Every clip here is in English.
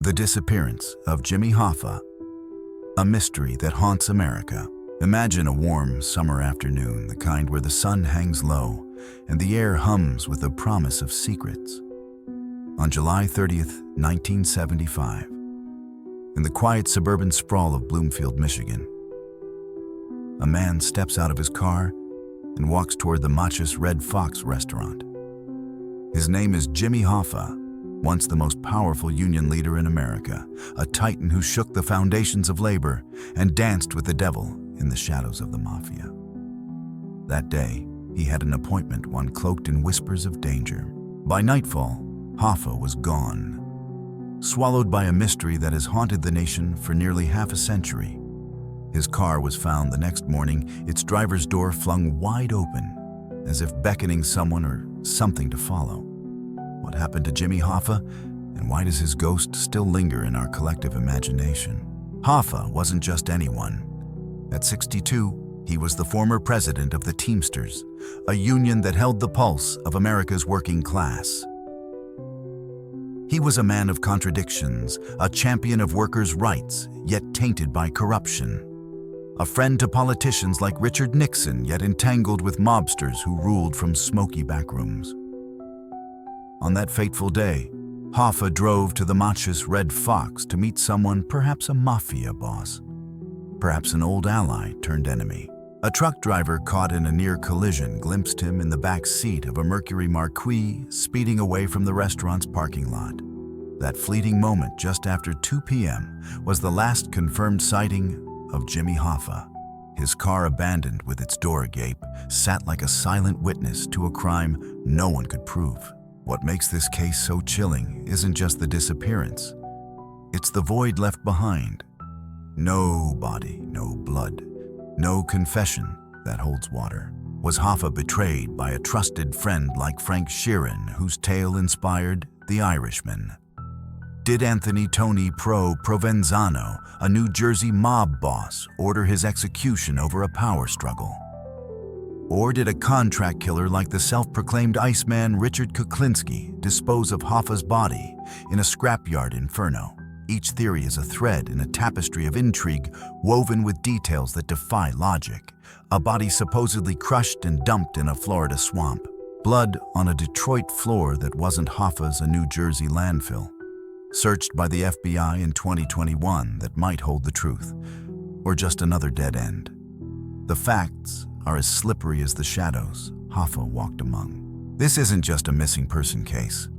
The disappearance of Jimmy Hoffa, a mystery that haunts America. Imagine a warm summer afternoon, the kind where the sun hangs low and the air hums with the promise of secrets. On July 30th, 1975, in the quiet suburban sprawl of Bloomfield, Michigan, a man steps out of his car and walks toward the Machus Red Fox restaurant. His name is Jimmy Hoffa, once the most powerful union leader in America, a titan who shook the foundations of labor and danced with the devil in the shadows of the mafia. That day, he had an appointment, one cloaked in whispers of danger. By nightfall, Hoffa was gone, swallowed by a mystery that has haunted the nation for nearly half a century. His car was found the next morning, its driver's door flung wide open, as if beckoning someone or something to follow. What happened to Jimmy Hoffa, and why does his ghost still linger in our collective imagination? Hoffa wasn't just anyone. At 62, he was the former president of the Teamsters, a union that held the pulse of America's working class. He was a man of contradictions, a champion of workers' rights, yet tainted by corruption. A friend to politicians like Richard Nixon, yet entangled with mobsters who ruled from smoky backrooms. On that fateful day, Hoffa drove to the Machus Red Fox to meet someone, perhaps a mafia boss, perhaps an old ally turned enemy. A truck driver caught in a near collision glimpsed him in the back seat of a Mercury Marquis speeding away from the restaurant's parking lot. That fleeting moment just after 2 p.m. was the last confirmed sighting of Jimmy Hoffa. His car, abandoned with its door agape, sat like a silent witness to a crime no one could prove. What makes this case so chilling isn't just the disappearance. It's the void left behind. No body, no blood, no confession that holds water. Was Hoffa betrayed by a trusted friend like Frank Sheeran, whose tale inspired The Irishman? Did Anthony Tony Provenzano, a New Jersey mob boss, order his execution over a power struggle? Or did a contract killer like the self-proclaimed Iceman Richard Kuklinski dispose of Hoffa's body in a scrapyard inferno? Each theory is a thread in a tapestry of intrigue woven with details that defy logic. A body supposedly crushed and dumped in a Florida swamp. Blood on a Detroit floor that wasn't Hoffa's, a New Jersey landfill. Searched by the FBI in 2021 that might hold the truth. Or just another dead end. The facts are as slippery as the shadows Hoffa walked among. This isn't just a missing person case.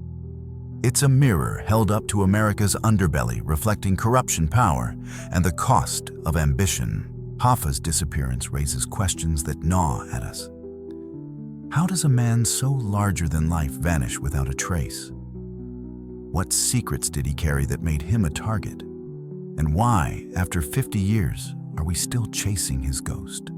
It's a mirror held up to America's underbelly, reflecting corruption, power, and the cost of ambition. Hoffa's disappearance raises questions that gnaw at us. How does a man so larger than life vanish without a trace? What secrets did he carry that made him a target? And why, after 50 years, are we still chasing his ghost?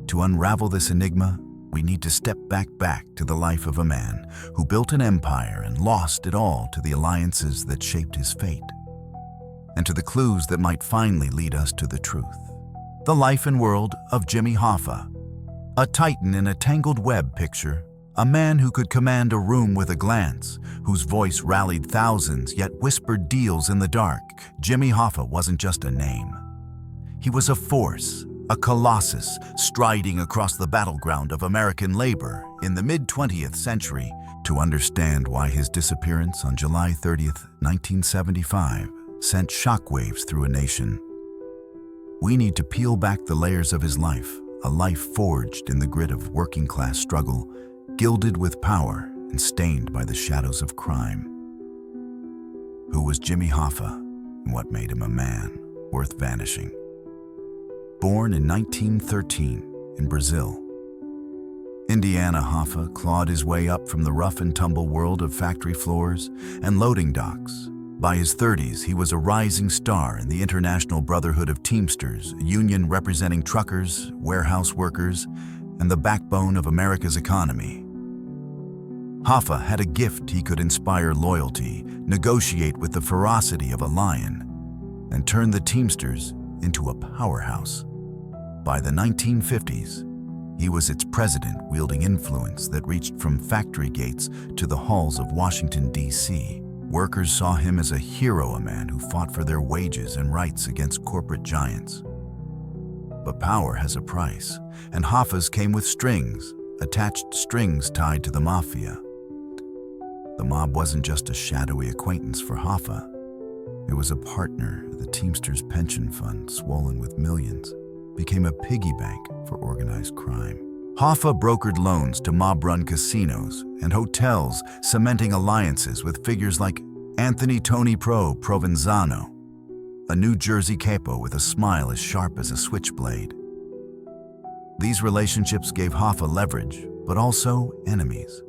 To unravel this enigma, we need to step back to the life of a man who built an empire and lost it all to the alliances that shaped his fate, and to the clues that might finally lead us to the truth. The life and world of Jimmy Hoffa, a titan in a tangled web picture, a man who could command a room with a glance, whose voice rallied thousands yet whispered deals in the dark. Jimmy Hoffa wasn't just a name. He was a force, a colossus striding across the battleground of American labor in the mid-20th century. To understand why his disappearance on July 30th, 1975 sent shockwaves through a nation, we need to peel back the layers of his life, a life forged in the grit of working-class struggle, gilded with power and stained by the shadows of crime. Who was Jimmy Hoffa, and what made him a man worth vanishing? Born in 1913 in Brazil, Indiana, Hoffa clawed his way up from the rough and tumble world of factory floors and loading docks. By his 30s, he was a rising star in the International Brotherhood of Teamsters, a union representing truckers, warehouse workers, and the backbone of America's economy. Hoffa had a gift. He could inspire loyalty, negotiate with the ferocity of a lion, and turn the Teamsters into a powerhouse. By the 1950s, he was its president, wielding influence that reached from factory gates to the halls of Washington, D.C. Workers saw him as a hero, a man who fought for their wages and rights against corporate giants. But power has a price, and Hoffa's came with strings, attached strings tied to the mafia. The mob wasn't just a shadowy acquaintance for Hoffa. It was a partner. The Teamsters pension fund, swollen with millions, became a piggy bank for organized crime. Hoffa brokered loans to mob-run casinos and hotels, cementing alliances with figures like Anthony Tony Provenzano, a New Jersey capo with a smile as sharp as a switchblade. These relationships gave Hoffa leverage, but also enemies.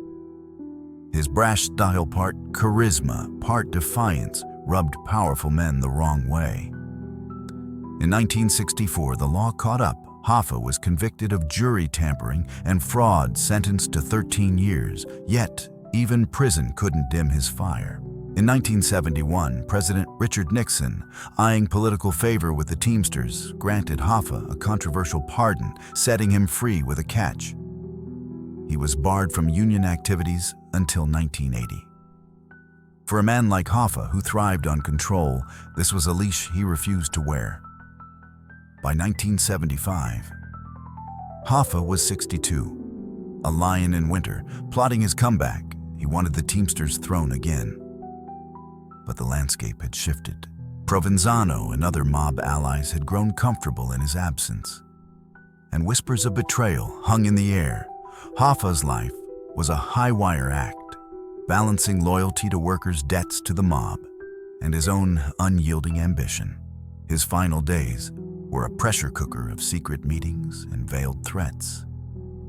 His brash style, part charisma, part defiance, rubbed powerful men the wrong way. In 1964, the law caught up. Hoffa was convicted of jury tampering and fraud, sentenced to 13 years, yet even prison couldn't dim his fire. In 1971, President Richard Nixon, eyeing political favor with the Teamsters, granted Hoffa a controversial pardon, setting him free with a catch. He was barred from union activities until 1980. For a man like Hoffa, who thrived on control, this was a leash he refused to wear. By 1975, Hoffa was 62, a lion in winter, plotting his comeback. He wanted the Teamsters' throne again. But the landscape had shifted. Provenzano and other mob allies had grown comfortable in his absence, and whispers of betrayal hung in the air. Hoffa's life was a high-wire act, balancing loyalty to workers' debts to the mob and his own unyielding ambition. His final days were a pressure cooker of secret meetings and veiled threats.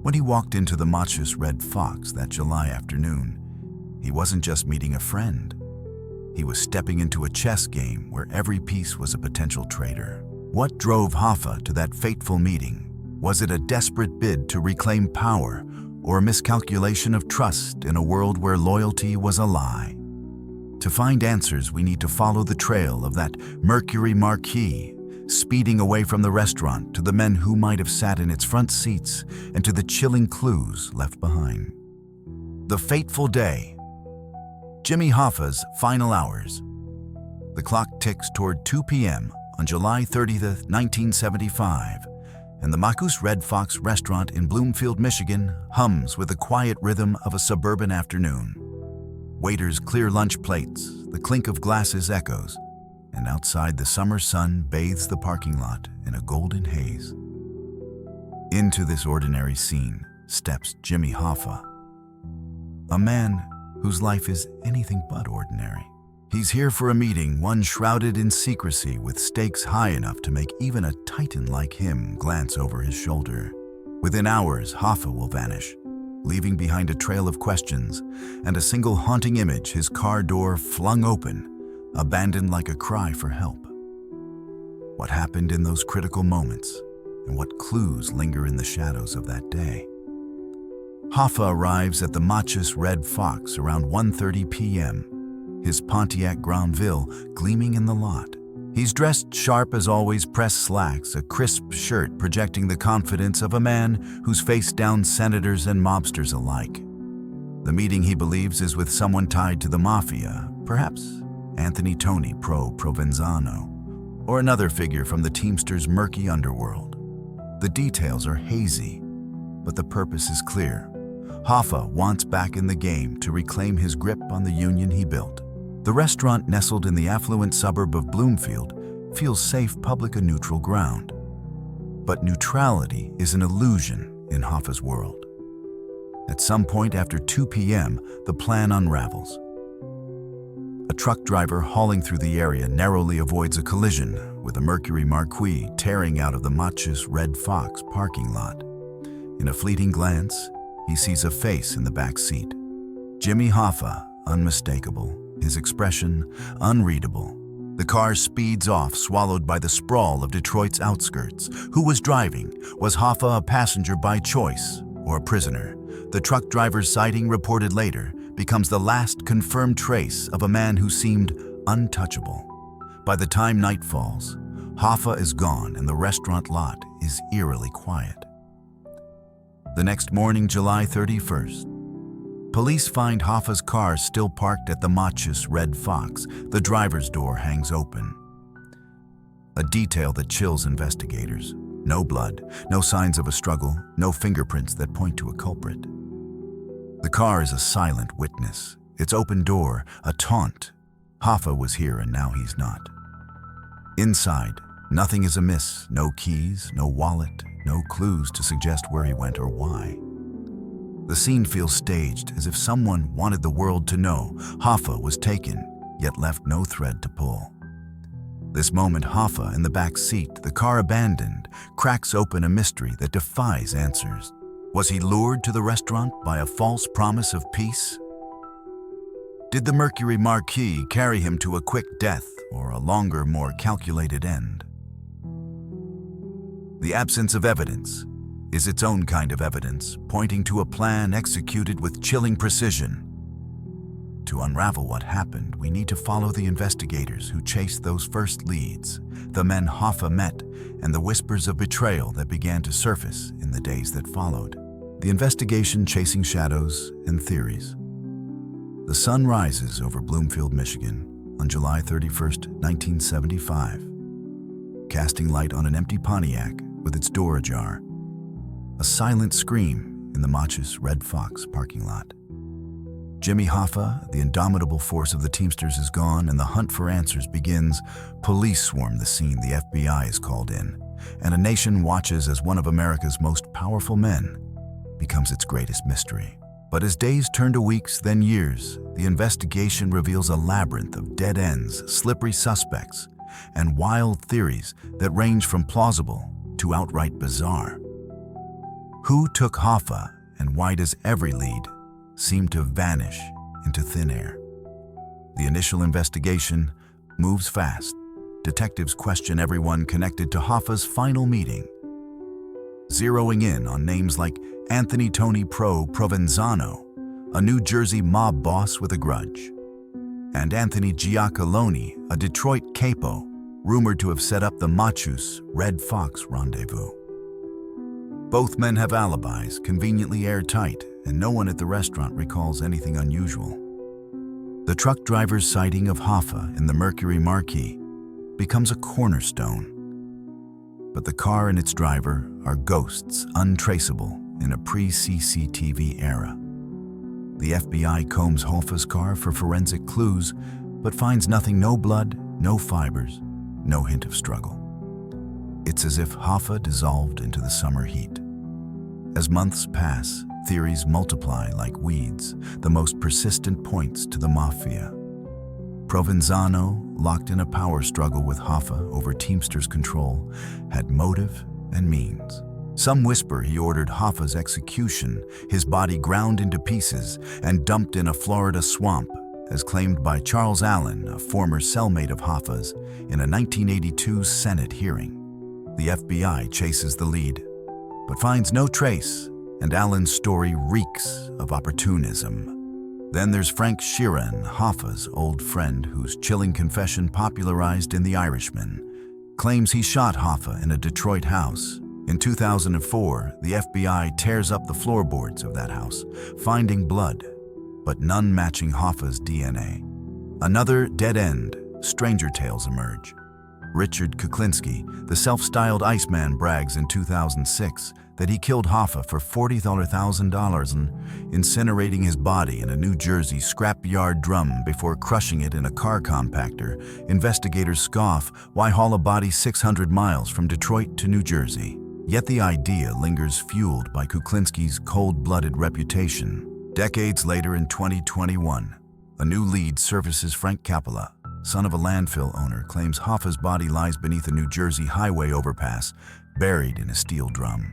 When he walked into the Matches Red Fox that July afternoon, he wasn't just meeting a friend. He was stepping into a chess game where every piece was a potential traitor. What drove Hoffa to that fateful meeting? Was it a desperate bid to reclaim power, or a miscalculation of trust in a world where loyalty was a lie? To find answers, we need to follow the trail of that Mercury Marquis, speeding away from the restaurant to the men who might have sat in its front seats and to the chilling clues left behind. The fateful day. Jimmy Hoffa's final hours. The clock ticks toward 2 p.m. on July 30th, 1975, and the Matches Red Fox restaurant in Bloomfield, Michigan hums with the quiet rhythm of a suburban afternoon. Waiters clear lunch plates, the clink of glasses echoes, and outside the summer sun bathes the parking lot in a golden haze. Into this ordinary scene steps Jimmy Hoffa, a man whose life is anything but ordinary. He's here for a meeting, one shrouded in secrecy, with stakes high enough to make even a titan like him glance over his shoulder. Within hours, Hoffa will vanish, leaving behind a trail of questions and a single haunting image, his car door flung open, abandoned like a cry for help. What happened in those critical moments, and what clues linger in the shadows of that day? Hoffa arrives at the Matches Red Fox around 1:30 p.m., his Pontiac Granville gleaming in the lot. He's dressed sharp as always, pressed slacks, a crisp shirt projecting the confidence of a man who's faced down senators and mobsters alike. The meeting, he believes, is with someone tied to the mafia, perhaps Anthony Tony Provenzano, or another figure from the Teamsters' murky underworld. The details are hazy, but the purpose is clear. Hoffa wants back in the game to reclaim his grip on the union he built. The restaurant, nestled in the affluent suburb of Bloomfield, feels safe, public, and neutral ground. But neutrality is an illusion in Hoffa's world. At some point after 2 p.m., the plan unravels. A truck driver hauling through the area narrowly avoids a collision with a Mercury Marquis tearing out of the Matches Red Fox parking lot. In a fleeting glance, he sees a face in the back seat. Jimmy Hoffa, unmistakable, his expression unreadable. The car speeds off, swallowed by the sprawl of Detroit's outskirts. Who was driving? Was Hoffa a passenger by choice or a prisoner? The truck driver's sighting, reported later, becomes the last confirmed trace of a man who seemed untouchable. By the time night falls, Hoffa is gone and the restaurant lot is eerily quiet. The next morning, July 31st, Police find Hoffa's car still parked at the Machus Red Fox. The driver's door hangs open. A detail that chills investigators. No blood, no signs of a struggle, no fingerprints that point to a culprit. The car is a silent witness. Its open door, a taunt. Hoffa was here and now he's not. Inside, nothing is amiss. No keys, no wallet, no clues to suggest where he went or why. The scene feels staged, as if someone wanted the world to know Hoffa was taken, yet left no thread to pull. This moment, Hoffa in the back seat, the car abandoned, cracks open a mystery that defies answers. Was he lured to the restaurant by a false promise of peace? Did the Mercury Marquis carry him to a quick death or a longer, more calculated end? The absence of evidence is its own kind of evidence, pointing to a plan executed with chilling precision. To unravel what happened, we need to follow the investigators who chased those first leads, the men Hoffa met, and the whispers of betrayal that began to surface in the days that followed. The investigation chasing shadows and theories. The sun rises over Bloomfield, Michigan on July 31st, 1975, casting light on an empty Pontiac with its door ajar. A silent scream in the Machus Red Fox parking lot. Jimmy Hoffa, the indomitable force of the Teamsters, is gone and the hunt for answers begins. Police swarm the scene, the FBI is called in, and a nation watches as one of America's most powerful men becomes its greatest mystery. But as days turn to weeks, then years, the investigation reveals a labyrinth of dead ends, slippery suspects, and wild theories that range from plausible to outright bizarre. Who took Hoffa, and why does every lead seem to vanish into thin air? The initial investigation moves fast. Detectives question everyone connected to Hoffa's final meeting, zeroing in on names like Anthony Tony Provenzano, a New Jersey mob boss with a grudge, and Anthony Giacalone, a Detroit capo, rumored to have set up the Machus Red Fox rendezvous. Both men have alibis, conveniently airtight, and no one at the restaurant recalls anything unusual. The truck driver's sighting of Hoffa in the Mercury Marquis becomes a cornerstone. But the car and its driver are ghosts, untraceable in a pre-CCTV era. The FBI combs Hoffa's car for forensic clues, but finds nothing, no blood, no fibers, no hint of struggle. It's as if Hoffa dissolved into the summer heat. As months pass, theories multiply like weeds, the most persistent points to the mafia. Provenzano, locked in a power struggle with Hoffa over Teamsters' control, had motive and means. Some whisper he ordered Hoffa's execution, his body ground into pieces and dumped in a Florida swamp, as claimed by Charles Allen, a former cellmate of Hoffa's, in a 1982 Senate hearing. The FBI chases the lead, but finds no trace, and Allen's story reeks of opportunism. Then there's Frank Sheeran, Hoffa's old friend, whose chilling confession, popularized in The Irishman, claims he shot Hoffa in a Detroit house. In 2004, the FBI tears up the floorboards of that house, finding blood, but none matching Hoffa's DNA. Another dead end, stranger tales emerge. Richard Kuklinski, the self-styled Iceman, brags in 2006 that he killed Hoffa for $40,000 and incinerating his body in a New Jersey scrapyard drum before crushing it in a car compactor. Investigators scoff, why haul a body 600 miles from Detroit to New Jersey? Yet the idea lingers, fueled by Kuklinski's cold-blooded reputation. Decades later, in 2021, a new lead surfaces. Frank Capella, son of a landfill owner, claims Hoffa's body lies beneath a New Jersey highway overpass, buried in a steel drum.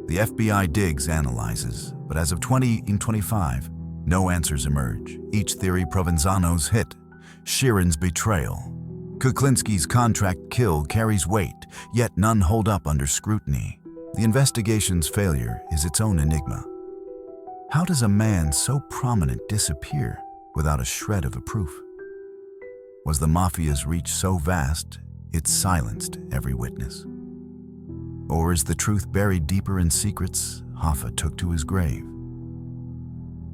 The FBI digs, analyzes, but as of 2025, no answers emerge. Each theory: Provenzano's hit, Sheeran's betrayal, Kuklinski's contract kill carries weight, yet none hold up under scrutiny. The investigation's failure is its own enigma. How does a man so prominent disappear without a shred of a proof? Was the mafia's reach so vast it silenced every witness? Or is the truth buried deeper in secrets Hoffa took to his grave?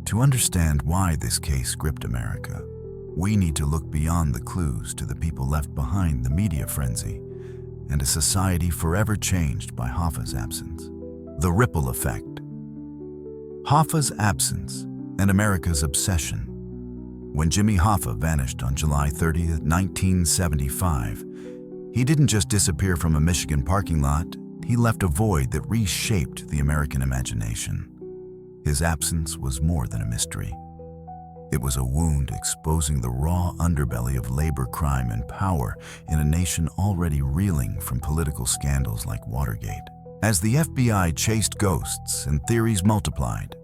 To understand why this case gripped America, we need to look beyond the clues to the people left behind the media frenzy and a society forever changed by Hoffa's absence. The ripple effect. Hoffa's absence and America's obsession. When Jimmy Hoffa vanished on July 30th, 1975, he didn't just disappear from a Michigan parking lot, he left a void that reshaped the American imagination. His absence was more than a mystery. It was a wound exposing the raw underbelly of labor, crime, and power in a nation already reeling from political scandals like Watergate. As the FBI chased ghosts and theories multiplied,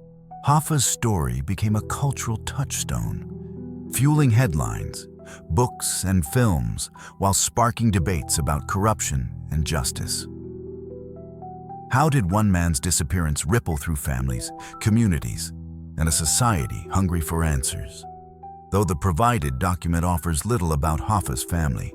Hoffa's story became a cultural touchstone, fueling headlines, books, and films while sparking debates about corruption and justice. How did one man's disappearance ripple through families, communities, and a society hungry for answers? Though the provided document offers little about Hoffa's family,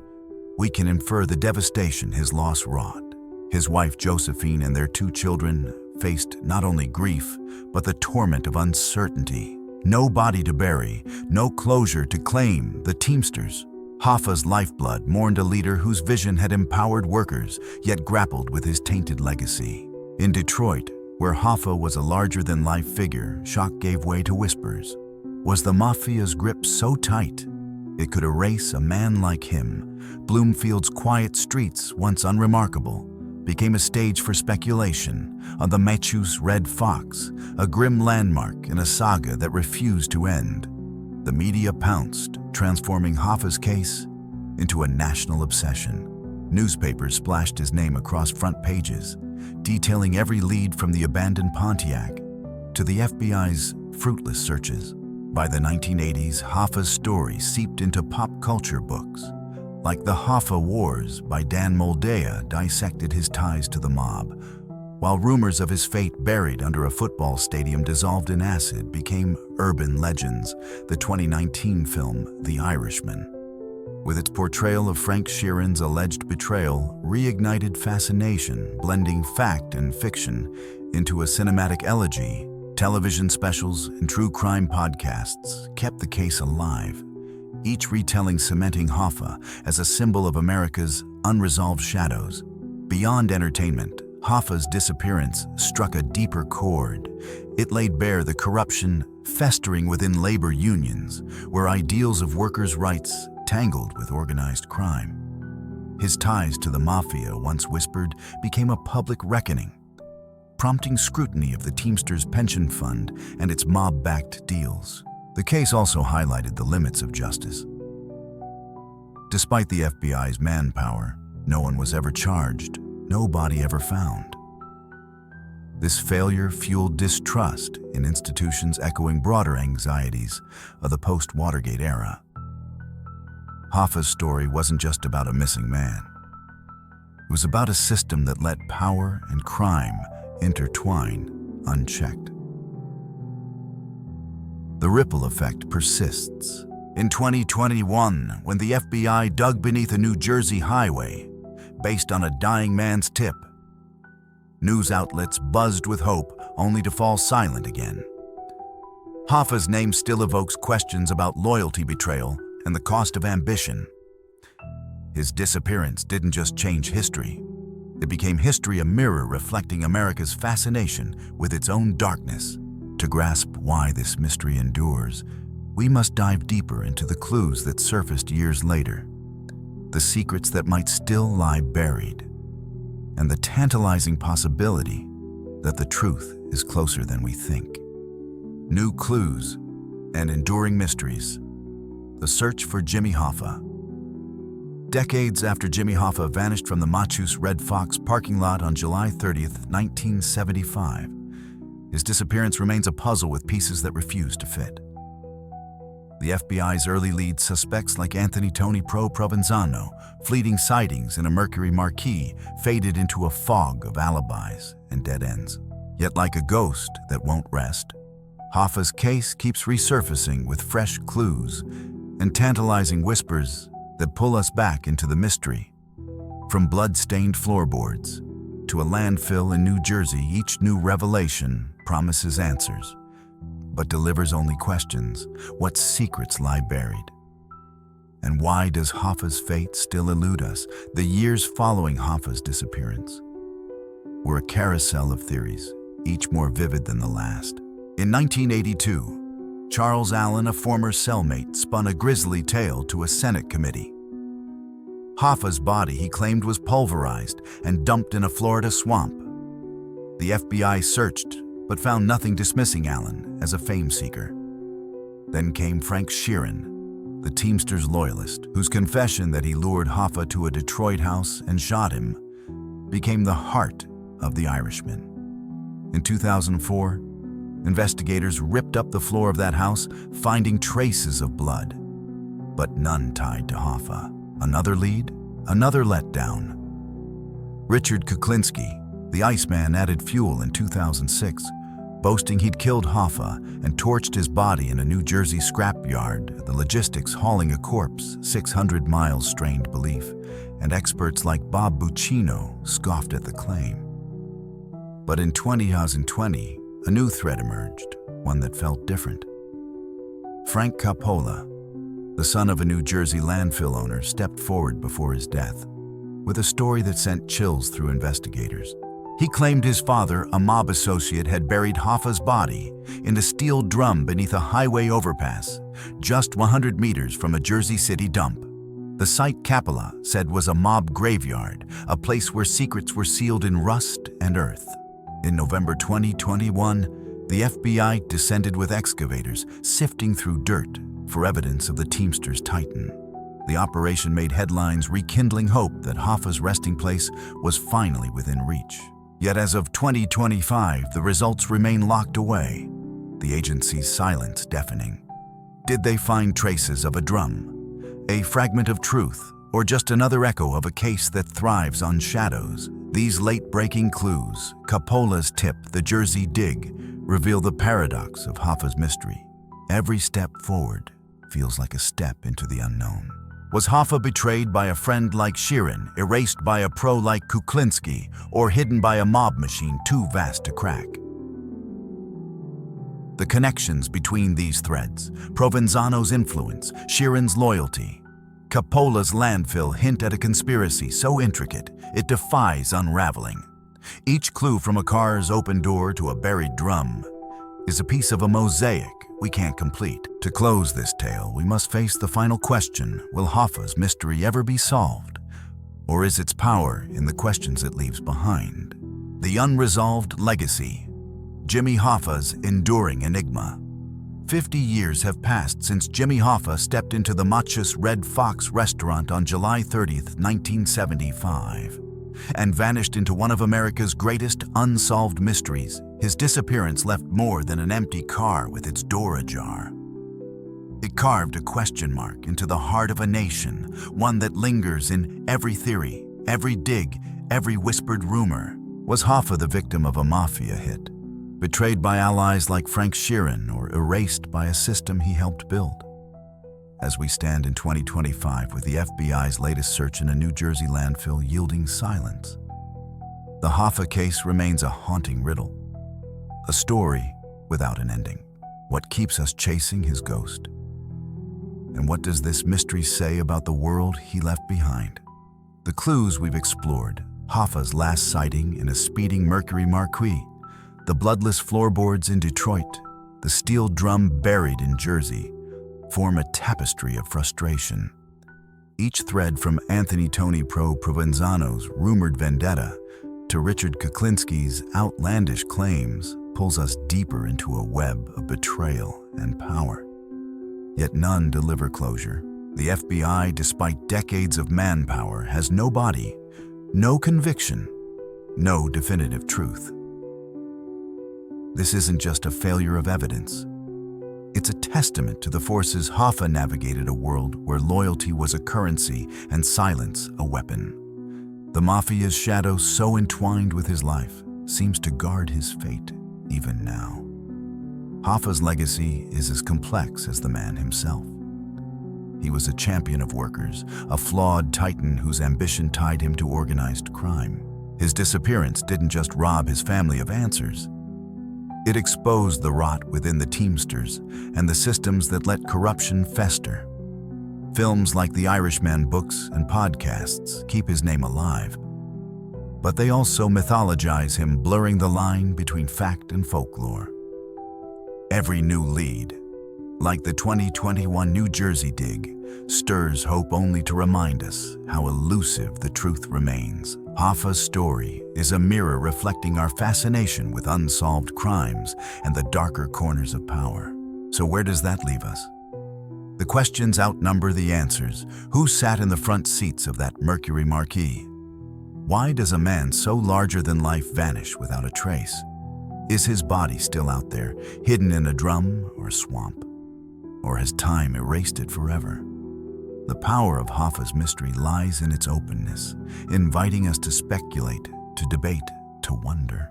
we can infer the devastation his loss wrought. His wife Josephine and their 2 children faced not only grief, but the torment of uncertainty. No body to bury, no closure to claim. The Teamsters, Hoffa's lifeblood, mourned a leader whose vision had empowered workers, yet grappled with his tainted legacy. In Detroit, where Hoffa was a larger-than-life figure, shock gave way to whispers. Was the mafia's grip so tight it could erase a man like him? Bloomfield's quiet streets, once unremarkable, became a stage for speculation on the Machu's Red Fox, a grim landmark in a saga that refused to end. The media pounced, transforming Hoffa's case into a national obsession. Newspapers splashed his name across front pages, detailing every lead from the abandoned Pontiac to the FBI's fruitless searches. By the 1980s, Hoffa's story seeped into pop culture books. Like The Hoffa Wars by Dan Moldea dissected his ties to the mob, while rumors of his fate buried under a football stadium dissolved in acid became urban legends. The 2019 film The Irishman, with its portrayal of Frank Sheeran's alleged betrayal, reignited fascination, blending fact and fiction into a cinematic elegy. Television specials and true crime podcasts kept the case alive, each retelling cementing Hoffa as a symbol of America's unresolved shadows. Beyond entertainment, Hoffa's disappearance struck a deeper chord. It laid bare the corruption festering within labor unions, where ideals of workers' rights tangled with organized crime. His ties to the mafia, once whispered, became a public reckoning, prompting scrutiny of the Teamsters pension fund and its mob-backed deals. The case also highlighted the limits of justice. Despite the FBI's manpower, no one was ever charged, no body ever found. This failure fueled distrust in institutions, echoing broader anxieties of the post-Watergate era. Hoffa's story wasn't just about a missing man. It was about a system that let power and crime intertwine unchecked. The ripple effect persists. In 2021, when the FBI dug beneath a New Jersey highway based on a dying man's tip, news outlets buzzed with hope, only to fall silent again. Hoffa's name still evokes questions about loyalty, betrayal, and the cost of ambition. His disappearance didn't just change history. It became history, a mirror reflecting America's fascination with its own darkness. To grasp why this mystery endures, we must dive deeper into the clues that surfaced years later, the secrets that might still lie buried, and the tantalizing possibility that the truth is closer than we think. New clues and enduring mysteries. The search for Jimmy Hoffa. Decades after Jimmy Hoffa vanished from the Machu's Red Fox parking lot on July 30th, 1975, his disappearance remains a puzzle with pieces that refuse to fit. The FBI's early lead suspects like Anthony Tony Pro Provenzano, fleeting sightings in a Mercury Marquis, faded into a fog of alibis and dead ends. Yet like a ghost that won't rest, Hoffa's case keeps resurfacing with fresh clues and tantalizing whispers that pull us back into the mystery. From blood-stained floorboards to a landfill in New Jersey, each new revelation promises answers. but delivers only questions. What secrets lie buried? And why does Hoffa's fate still elude us? The years following Hoffa's disappearance were a carousel of theories, each more vivid than the last. In 1982, Charles Allen, a former cellmate, spun a grisly tale to a Senate committee. Hoffa's body, he claimed, was pulverized and dumped in a Florida swamp. The FBI searched, but found nothing dismissing Allen as a fame seeker. Then came Frank Sheeran, the Teamsters loyalist, whose confession that he lured Hoffa to a Detroit house and shot him became the heart of the Irishman. In 2004, investigators ripped up the floor of that house, finding traces of blood, but none tied to Hoffa. Another lead, another letdown. Richard Kuklinski, the Iceman, added fuel in 2006, boasting he'd killed Hoffa and torched his body in a New Jersey scrapyard, the logistics hauling a corpse 600 miles strained belief, and experts like Bob Buccino scoffed at the claim. But in 2020, a new thread emerged, one that felt different. Frank Coppola, the son of a New Jersey landfill owner, stepped forward before his death with a story that sent chills through investigators. He claimed his father, a mob associate, had buried Hoffa's body in a steel drum beneath a highway overpass, just 100 meters from a Jersey City dump. The site, Coppola said, was a mob graveyard, a place where secrets were sealed in rust and earth. In November 2021, the FBI descended with excavators, sifting through dirt for evidence of the Teamsters Titan. The operation made headlines, rekindling hope that Hoffa's resting place was finally within reach. Yet as of 2025, the results remain locked away, the agency's silence deafening. Did they find traces of a drum, a fragment of truth, or just another echo of a case that thrives on shadows? These late-breaking clues, Coppola's tip, the Jersey dig, reveal the paradox of Hoffa's mystery. Every step forward feels like a step into the unknown. Was Hoffa betrayed by a friend like Sheeran, erased by a pro like Kuklinski, or hidden by a mob machine too vast to crack? The connections between these threads, Provenzano's influence, Sheeran's loyalty, Coppola's landfill hint at a conspiracy so intricate it defies unraveling. Each clue, from a car's open door to a buried drum, is a piece of a mosaic we can't complete. To close this tale, we must face the final question: will Hoffa's mystery ever be solved? Or is its power in the questions it leaves behind? The unresolved legacy, Jimmy Hoffa's enduring enigma. 50 years have passed since Jimmy Hoffa stepped into the Match's Red Fox restaurant on July 30th, 1975, and vanished into one of America's greatest unsolved mysteries. His disappearance left more than an empty car with its door ajar. It carved a question mark into the heart of a nation, one that lingers in every theory, every dig, every whispered rumor. Was Hoffa the victim of a mafia hit, betrayed by allies like Frank Sheeran, or erased by a system he helped build? As we stand in 2025 with the FBI's latest search in a New Jersey landfill yielding silence, the Hoffa case remains a haunting riddle, a story without an ending. What keeps us chasing his ghost? And what does this mystery say about the world he left behind? The clues we've explored, Hoffa's last sighting in a speeding Mercury Marquis, the bloodless floorboards in Detroit, the steel drum buried in Jersey, form a tapestry of frustration. Each thread, from Anthony Tony Pro Provenzano's rumored vendetta to Richard Kuklinski's outlandish claims, pulls us deeper into a web of betrayal and power. Yet none deliver closure. The FBI, despite decades of manpower, has no body, no conviction, no definitive truth. This isn't just a failure of evidence. It's a testament to the forces Hoffa navigated, a world where loyalty was a currency and silence a weapon. The mafia's shadow, so entwined with his life, seems to guard his fate even now. Hoffa's legacy is as complex as the man himself. He was a champion of workers, a flawed titan whose ambition tied him to organized crime. His disappearance didn't just rob his family of answers. It exposed the rot within the Teamsters and the systems that let corruption fester. Films like The Irishman books and podcasts keep his name alive, but they also mythologize him, blurring the line between fact and folklore. Every new lead, like the 2021 New Jersey dig, stirs hope only to remind us how elusive the truth remains. Hoffa's story is a mirror reflecting our fascination with unsolved crimes and the darker corners of power. So where does that leave us? The questions outnumber the answers. Who sat in the front seats of that Mercury Marquis? Why does a man so larger than life vanish without a trace? Is his body still out there, hidden in a drum or a swamp? Or has time erased it forever? The power of Hoffa's mystery lies in its openness, inviting us to speculate, to debate, to wonder.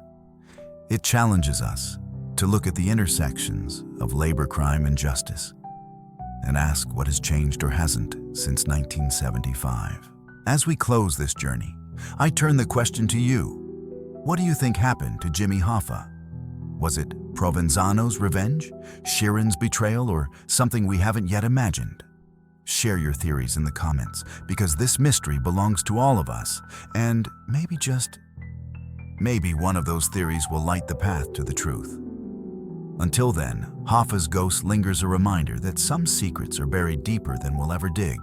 It challenges us to look at the intersections of labor, crime, and justice, and ask what has changed or hasn't since 1975. As we close this journey, I turn the question to you. What do you think happened to Jimmy Hoffa? Was it Provenzano's revenge, Sheeran's betrayal, or something we haven't yet imagined? Share your theories in the comments, because this mystery belongs to all of us, and maybe one of those theories will light the path to the truth. Until then, Hoffa's ghost lingers, a reminder that some secrets are buried deeper than we'll ever dig.